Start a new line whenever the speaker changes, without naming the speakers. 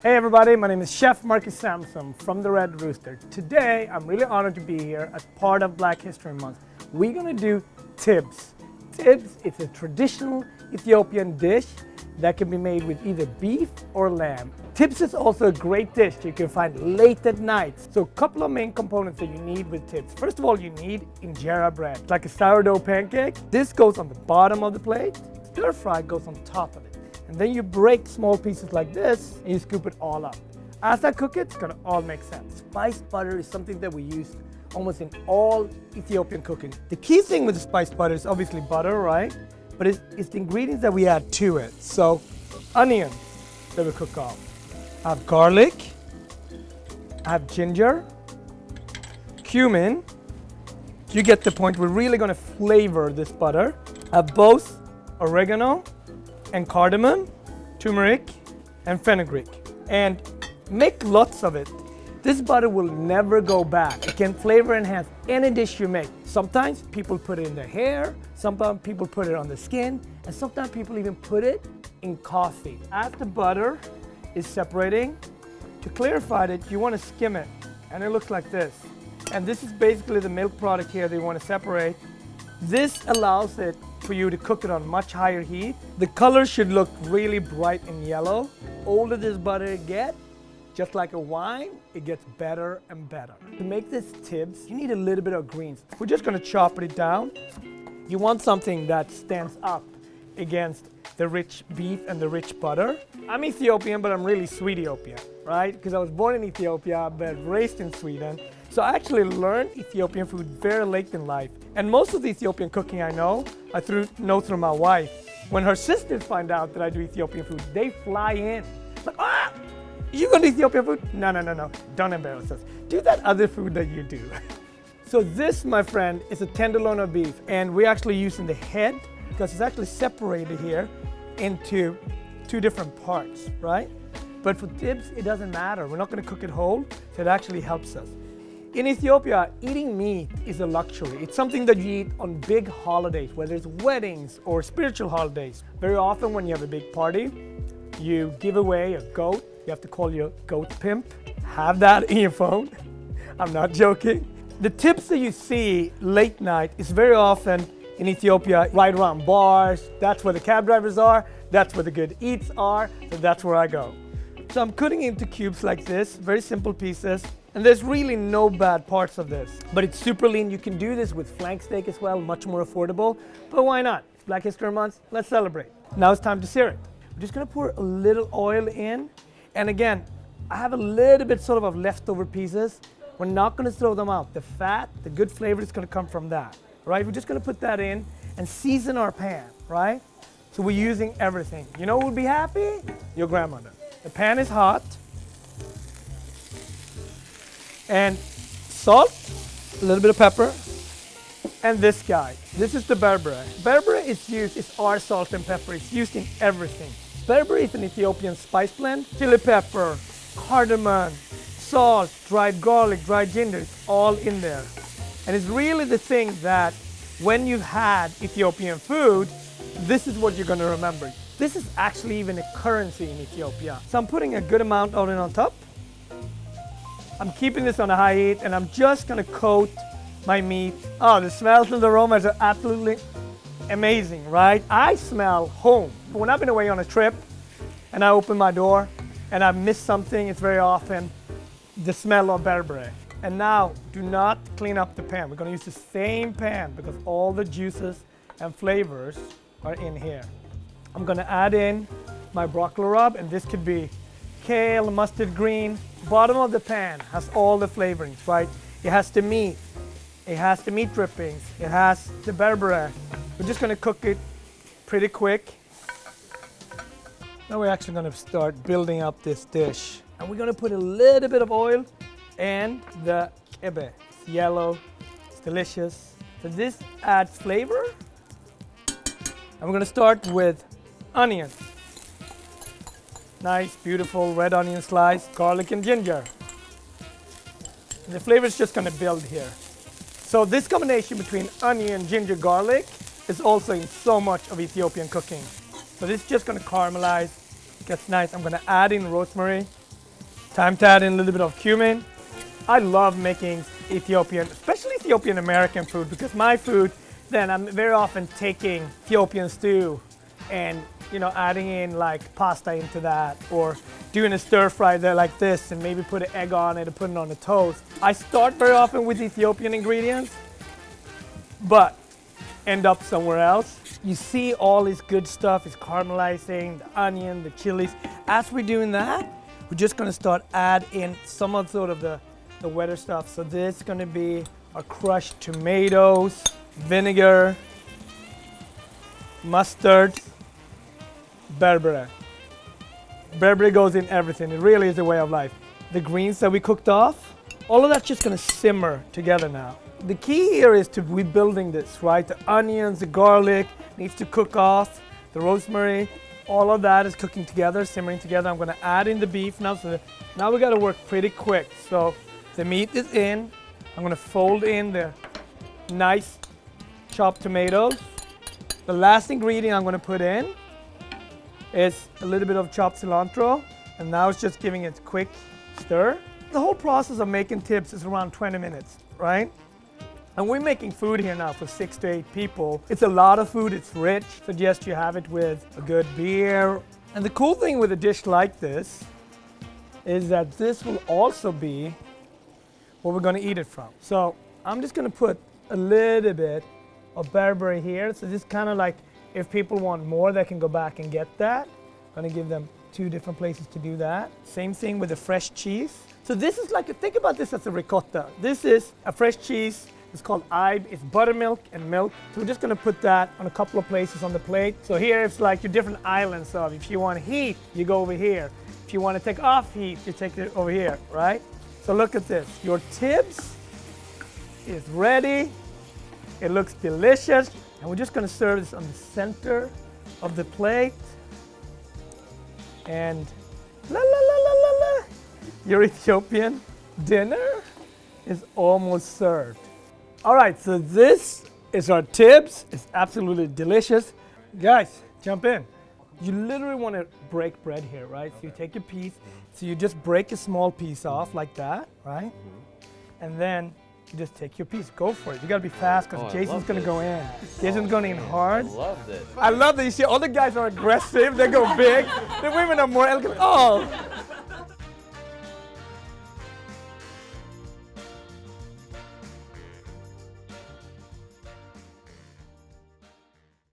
Hey everybody, my name is Chef Marcus Samuelsson from the Red Rooster. Today, I'm really honored to be here as part of Black History Month. We're gonna do Tibs. Tibs is a traditional Ethiopian dish that can be made with either beef or lamb. Tibs is also a great dish you can find late at night. So a couple of main components that you need with Tibs. First of all, you need injera bread, like a sourdough pancake. This goes on the bottom of the plate. Stir fry goes on top of it. And then you break small pieces like this and you scoop it all up. As I cook it, it's gonna all make sense. Spiced butter is something that we use almost in all Ethiopian cooking. The key thing with the spiced butter is obviously butter, right? But it's the ingredients that we add to it. So onions that we cook off. I have garlic, I have ginger, cumin. You get the point, we're really gonna flavor this butter. I have both oregano and cardamom, turmeric, and fenugreek. And make lots of it. This butter will never go bad. It can flavor enhance any dish you make. Sometimes people put it in their hair, sometimes people put it on the skin, and sometimes people even put it in coffee. As the butter is separating, to clarify it, you want to skim it, and it looks like this. And this is basically the milk product here that you want to separate. This allows it for you to cook it on much higher heat. The color should look really bright and yellow. Older this butter gets, just like a wine, it gets better and better. To make this Tibs, you need a little bit of greens. We're just gonna chop it down. You want something that stands up against the rich beef and the rich butter. I'm Ethiopian, but I'm really Swediopian, right? Because I was born in Ethiopia, but raised in Sweden. So I actually learned Ethiopian food very late in life. And most of the Ethiopian cooking I know through my wife. When her sisters find out that I do Ethiopian food, they fly in. Like, you gonna do Ethiopian food? No, don't embarrass us. Do that other food that you do. So this, my friend, is a tenderloin of beef. And we're actually using the head because it's actually separated here into two different parts, right? But for Tibs, it doesn't matter. We're not gonna cook it whole, so it actually helps us. In Ethiopia, eating meat is a luxury. It's something that you eat on big holidays, whether it's weddings or spiritual holidays. Very often when you have a big party, you give away a goat. You have to call your goat pimp. Have that in your phone. I'm not joking. The Tibs that you see late night is very often in Ethiopia, right around bars. That's where the cab drivers are. That's where the good eats are. So that's where I go. So I'm cutting into cubes like this, very simple pieces. And there's really no bad parts of this, but it's super lean. You can do this with flank steak as well, much more affordable, but why not? It's Black History Month, let's celebrate. Now it's time to sear it. We're just gonna pour a little oil in. And again, I have a little bit sort of leftover pieces. We're not gonna throw them out. The fat, the good flavor is gonna come from that, right? We're just gonna put that in and season our pan, right? So we're using everything. You know who would be happy? Your grandmother. The pan is hot. And salt, a little bit of pepper, and this guy. This is the berbere. Berbere is used, it's our salt and pepper. It's used in everything. Berbere is an Ethiopian spice blend. Chili pepper, cardamom, salt, dried garlic, dried ginger, it's all in there. And it's really the thing that when you've had Ethiopian food, this is what you're gonna remember. This is actually even a currency in Ethiopia. So I'm putting a good amount of it on top. I'm keeping this on a high heat and I'm just gonna coat my meat. Oh, the smells and the aromas are absolutely amazing, right? I smell home. When I've been away on a trip and I open my door and I miss something, it's very often the smell of berbere. And now, do not clean up the pan. We're gonna use the same pan because all the juices and flavors are in here. I'm gonna add in my broccoli rub, and this could be kale, mustard green. Bottom of the pan has all the flavorings, right? It has the meat, it has the meat drippings, it has the berbere. We're just gonna cook it pretty quick. Now we're actually gonna start building up this dish. And we're gonna put a little bit of oil and the kebe. It's yellow, it's delicious. So this adds flavor. And we're gonna start with onions. Nice, beautiful red onion slice, garlic and ginger. And the flavor is just gonna build here. So this combination between onion, ginger, garlic is also in so much of Ethiopian cooking. So this is just gonna caramelize, gets nice. I'm gonna add in rosemary Time to add in a little bit of cumin. I love making Ethiopian, especially Ethiopian American food, because my food, then I'm very often taking Ethiopian stew and adding in like pasta into that, or doing a stir fry there like this and maybe put an egg on it and put it on the toast. I start very often with Ethiopian ingredients, but end up somewhere else. You see all this good stuff is caramelizing, the onion, the chilies. As we're doing that, we're just gonna start add in some of sort of the wetter stuff. So this is gonna be our crushed tomatoes, vinegar, mustard, berbere. Berbere goes in everything. It really is a way of life. The greens that we cooked off, all of that's just gonna simmer together now. The key here is to rebuilding this, right? The onions, the garlic needs to cook off, the rosemary, all of that is cooking together, simmering together. I'm gonna add in the beef now, so now we gotta work pretty quick. So the meat is in. I'm gonna fold in the nice chopped tomatoes. The last ingredient I'm gonna put in is a little bit of chopped cilantro, and now it's just giving it a quick stir. The whole process of making Tibs is around 20 minutes, right? And we're making food here now for 6 to 8 people. It's a lot of food, it's rich. Suggest you have it with a good beer. And the cool thing with a dish like this is that this will also be what we're gonna eat it from. So I'm just gonna put a little bit of berbere here. So this kind of like, if people want more, they can go back and get that. I'm gonna give them 2 different places to do that. Same thing with the fresh cheese. So this is like, think about this as a ricotta. This is a fresh cheese. It's called Ibe. It's buttermilk and milk. So we're just gonna put that on a couple of places on the plate. So here it's like your different islands of, if you want heat, you go over here. If you want to take off heat, you take it over here, right? So look at this. Your Tibs is ready. It looks delicious. And we're just gonna serve this on the center of the plate. And la la la la la la. Your Ethiopian dinner is almost served. All right, so this is our Tibs. It's absolutely delicious. Guys, jump in. You literally want to break bread here, right? So you take your piece, so you just break a small piece off like that, right? And then you just take your piece, go for it. You gotta be fast because Jason's gonna go in. Jason's going in hard.
I love this.
I love that. You see, all the guys are aggressive, they go big. The women are more elegant. Oh,